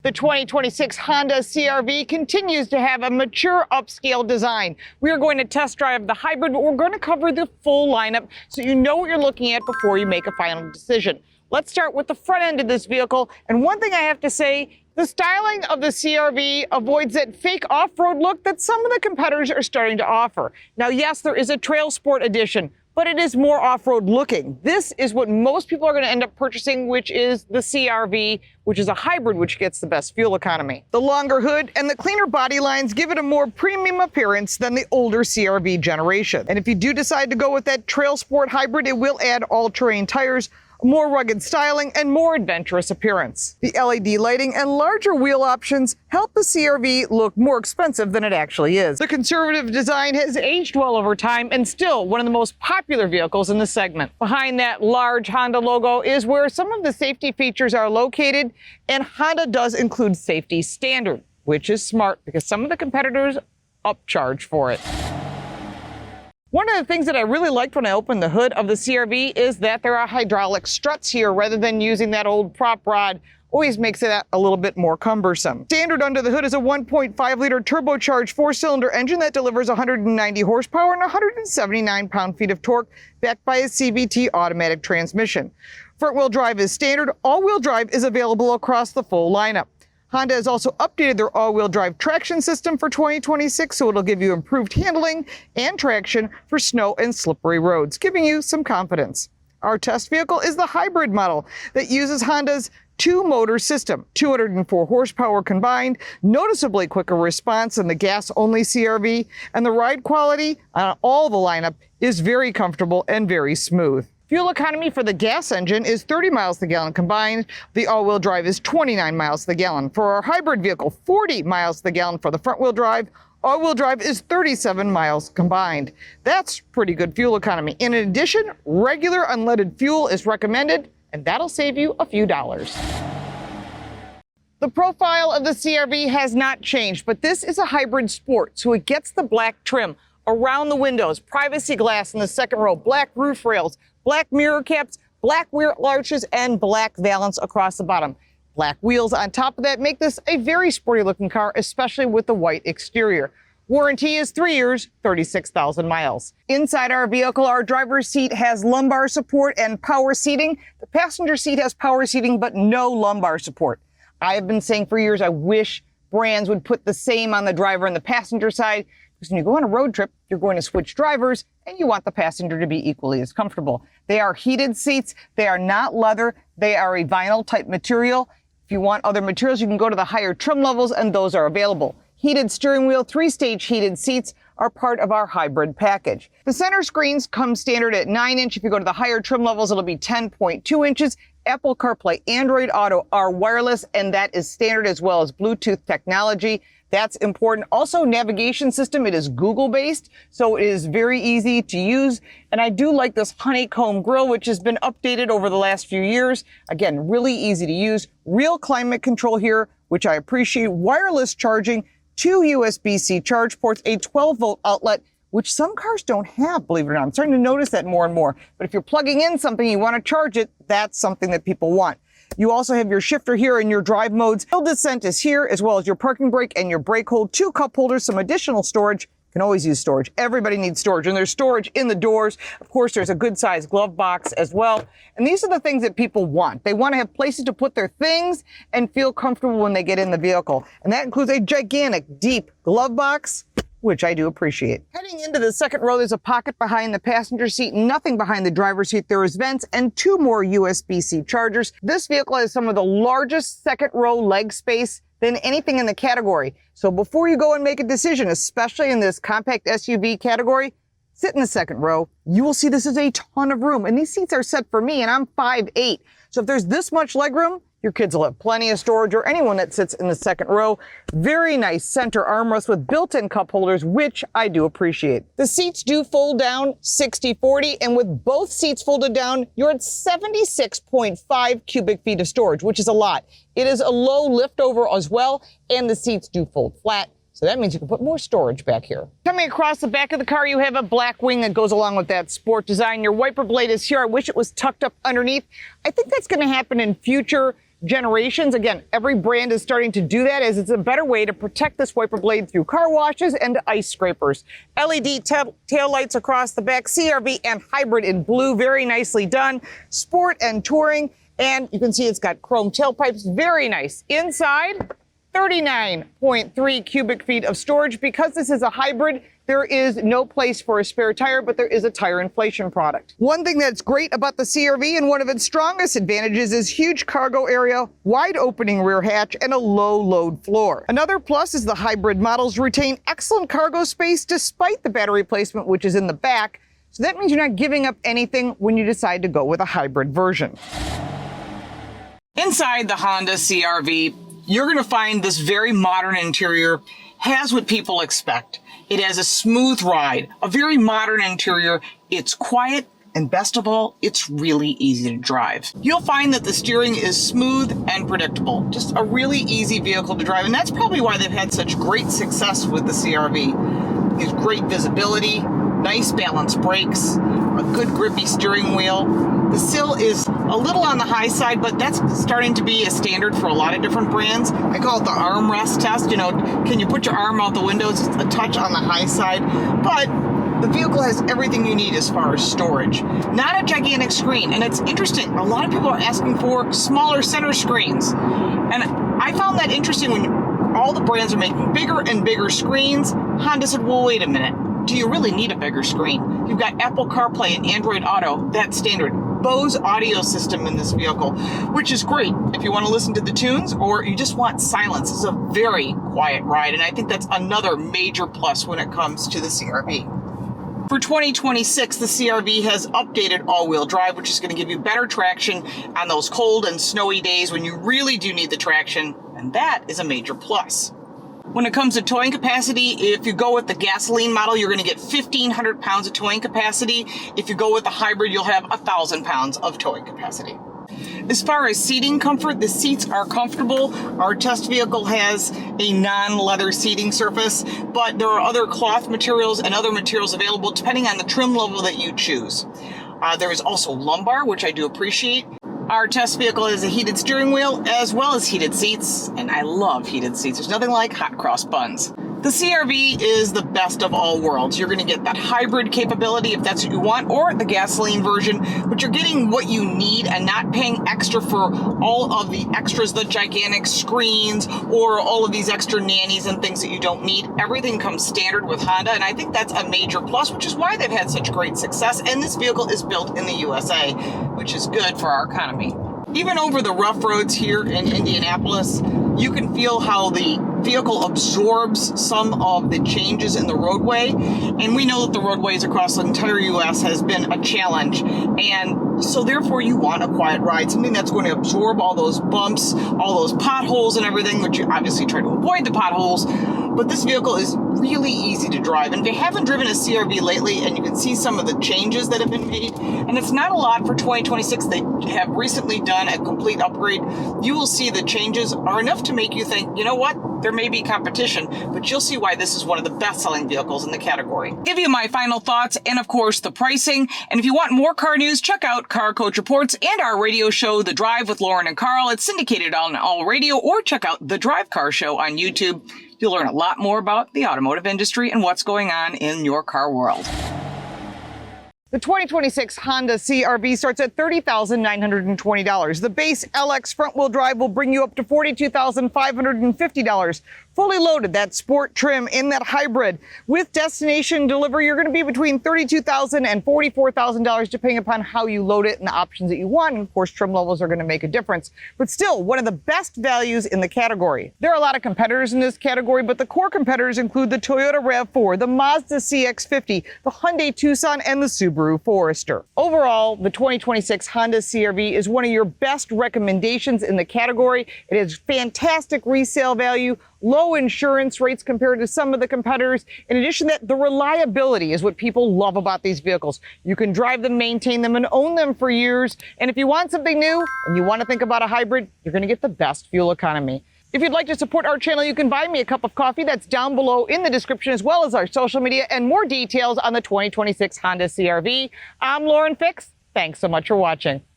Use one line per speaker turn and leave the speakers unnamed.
The 2026 Honda CR-V continues to have a mature upscale design. We are going to test drive the hybrid, but we're going to cover the full lineup so you know what you're looking at before you make a final decision. Let's start with the front end of this vehicle. And one thing I have to say, the styling of the CR-V avoids that fake off-road look that some of the competitors are starting to offer. Now, yes, there is a Trail Sport edition, but it is more off-road looking. This is what most people are going to end up purchasing, which is the CR-V, which is a hybrid, which gets the best fuel economy. The longer hood and the cleaner body lines give it a more premium appearance than the older CR-V generation. And if you do decide to go with that Trail Sport hybrid, it will add all-terrain tires, more rugged styling, and more adventurous appearance. The LED lighting and larger wheel options help the CR-V look more expensive than it actually is. The conservative design has aged well over time and still one of the most popular vehicles in the segment. Behind that large Honda logo is where some of the safety features are located, and Honda does include safety standard, which is smart because some of the competitors upcharge for it. One of the things that I really liked when I opened the hood of the CR-V is that there are hydraulic struts here rather than using that old prop rod. Always makes it a little bit more cumbersome. Standard under the hood is a 1.5-liter turbocharged 4-cylinder engine that delivers 190 horsepower and 179 pound-feet of torque, backed by a CVT automatic transmission. Front-wheel drive is standard. All-wheel drive is available across the full lineup. Honda has also updated their all-wheel drive traction system for 2026, so it'll give you improved handling and traction for snow and slippery roads, giving you some confidence. Our test vehicle is the hybrid model that uses Honda's two-motor system, 204 horsepower combined, noticeably quicker response than the gas-only CR-V, and the ride quality on all the lineup is very comfortable and very smooth. Fuel economy for the gas engine is 30 miles to the gallon combined. The all-wheel drive is 29 miles to the gallon. For our hybrid vehicle, 40 miles to the gallon for the front-wheel drive. All-wheel drive is 37 miles combined. That's pretty good fuel economy. In addition, regular unleaded fuel is recommended, and that'll save you a few dollars. The profile of the CR-V has not changed, but this is a hybrid sport, so it gets the black trim around the windows, privacy glass in the second row, black roof rails, black mirror caps, black wheel arches, and black valance across the bottom. Black wheels on top of that make this a very sporty looking car, especially with the white exterior. Warranty is 3 years, 36,000 miles. Inside our vehicle, our driver's seat has lumbar support and power seating. The passenger seat has power seating, but no lumbar support. I have been saying for years, I wish brands would put the same on the driver and the passenger side, because when you go on a road trip, you're going to switch drivers, and you want the passenger to be equally as comfortable. They are heated seats. They are not leather. They are a vinyl type material. If you want other materials, you can go to the higher trim levels, and those are available. Heated steering wheel, 3-stage heated seats are part of our hybrid package. The center screens come standard at 9-inch. If you go to the higher trim levels, it'll be 10.2 inches. Apple CarPlay, Android Auto are wireless, and that is standard, as well as Bluetooth technology. That's important. Also, navigation system, it is Google-based, so it is very easy to use. And I do like this honeycomb grille, which has been updated over the last few years. Again, really easy to use. Real climate control here, which I appreciate. Wireless charging, 2 USB-C charge ports, a 12-volt outlet, which some cars don't have, believe it or not. I'm starting to notice that more and more. But if you're plugging in something, you want to charge it, that's something that people want. You also have your shifter here in your drive modes. Hill descent is here, as well as your parking brake and your brake hold, 2 cup holders, some additional storage. You can always use storage. Everybody needs storage, and there's storage in the doors. Of course, there's a good-sized glove box as well. And these are the things that people want. They want to have places to put their things and feel comfortable when they get in the vehicle. And that includes a gigantic, deep glove box, which I do appreciate. Heading into the second row, there's a pocket behind the passenger seat, nothing behind the driver's seat. There is vents and 2 more USB-C chargers. This vehicle has some of the largest second row leg space than anything in the category. So before you go and make a decision, especially in this compact SUV category, sit in the second row. You will see this is a ton of room, and these seats are set for me, and I'm 5'8". So if there's this much legroom, your kids will have plenty of storage, or anyone that sits in the second row. Very nice center armrest with built-in cup holders, which I do appreciate. The seats do fold down 60-40, and with both seats folded down, you're at 76.5 cubic feet of storage, which is a lot. It is a low liftover as well, and the seats do fold flat. So that means you can put more storage back here. Coming across the back of the car, you have a black wing that goes along with that sport design. Your wiper blade is here. I wish it was tucked up underneath. I think that's going to happen in future generations. Again, every brand is starting to do that as it's a better way to protect this wiper blade through car washes and ice scrapers. LED tail lights across the back, CR-V and hybrid in blue, very nicely done. Sport and touring, and you can see it's got chrome tailpipes, very nice. Inside, 39.3 cubic feet of storage. Because this is a hybrid, there is no place for a spare tire, but there is a tire inflation product. One thing that's great about the CR-V and one of its strongest advantages is huge cargo area, wide opening rear hatch, and a low load floor. Another plus is the hybrid models retain excellent cargo space despite the battery placement, which is in the back. So that means you're not giving up anything when you decide to go with a hybrid version. Inside the Honda CR-V, you're going to find this very modern interior has what people expect. It has a smooth ride, a very modern interior. It's quiet, and best of all, it's really easy to drive. You'll find that the steering is smooth and predictable. Just a really easy vehicle to drive, and that's probably why they've had such great success with the CR-V. It's great visibility, nice balanced brakes, a good grippy steering wheel. The sill is a little on the high side, but that's starting to be a standard for a lot of different brands. I call it the armrest test. You know, can you put your arm out the window? It's a touch on the high side, but the vehicle has everything you need as far as storage. Not a gigantic screen, and it's interesting. A lot of people are asking for smaller center screens, and I found that interesting when all the brands are making bigger and bigger screens. Honda said, well, wait a minute. Do you really need a bigger screen? You've got Apple CarPlay and Android Auto, that's standard. Bose audio system in this vehicle, which is great if you want to listen to the tunes or you just want silence. It's a very quiet ride, and I think that's another major plus when it comes to the CR-V. For 2026, the CR-V has updated all-wheel drive, which is going to give you better traction on those cold and snowy days when you really do need the traction, and that is a major plus. When it comes to towing capacity, if you go with the gasoline model, you're going to get 1,500 pounds of towing capacity. If you go with the hybrid, you'll have 1,000 pounds of towing capacity. As far as seating comfort, the seats are comfortable. Our test vehicle has a non-leather seating surface, but there are other cloth materials and other materials available depending on the trim level that you choose. There is also lumbar, which I do appreciate. Our test vehicle has a heated steering wheel as well as heated seats, and I love heated seats. There's nothing like hot cross buns. The CR-V is the best of all worlds. You're going to get that hybrid capability if that's what you want, or the gasoline version, but you're getting what you need and not paying extra for all of the extras, the gigantic screens, or all of these extra nannies and things that you don't need. Everything comes standard with Honda, and I think that's a major plus, which is why they've had such great success. And this vehicle is built in the USA, which is good for our economy. Even over the rough roads here in Indianapolis, you can feel how the vehicle absorbs some of the changes in the roadway. And we know that the roadways across the entire U.S. has been a challenge. And so therefore you want a quiet ride, something that's going to absorb all those bumps, all those potholes and everything, which you obviously try to avoid the potholes. But this vehicle is really easy to drive. And if you haven't driven a CR-V lately, and you can see some of the changes that have been made, and it's not a lot for 2026, they have recently done a complete upgrade. You will see the changes are enough to make you think, you know what, there may be competition, but you'll see why this is one of the best-selling vehicles in the category. Give you my final thoughts and, of course, the pricing. And if you want more car news, check out Car Coach Reports and our radio show, The Drive with Lauren and Carl. It's syndicated on All Radio, or check out The Drive Car Show on YouTube. You'll learn a lot more about the automotive industry and what's going on in your car world. The 2026 Honda CR-V starts at $30,920. The base LX front-wheel drive will bring you up to $42,550. Fully loaded, that sport trim in that hybrid. With destination delivery, you're going to be between $32,000 and $44,000, depending upon how you load it and the options that you want. And of course, trim levels are going to make a difference. But still, one of the best values in the category. There are a lot of competitors in this category, but the core competitors include the Toyota RAV4, the Mazda CX-5, the Hyundai Tucson, and the Subaru Forester. Overall, the 2026 Honda CR-V is one of your best recommendations in the category. It has fantastic resale value, low insurance rates compared to some of the competitors. In addition to that, the reliability is what people love about these vehicles. You can drive them, maintain them, and own them for years. And if you want something new and you want to think about a hybrid, you're going to get the best fuel economy. If you'd like to support our channel, you can buy me a cup of coffee. That's down below in the description, as well as our social media and more details on the 2026 Honda CR-V. I'm Lauren Fix. Thanks so much for watching.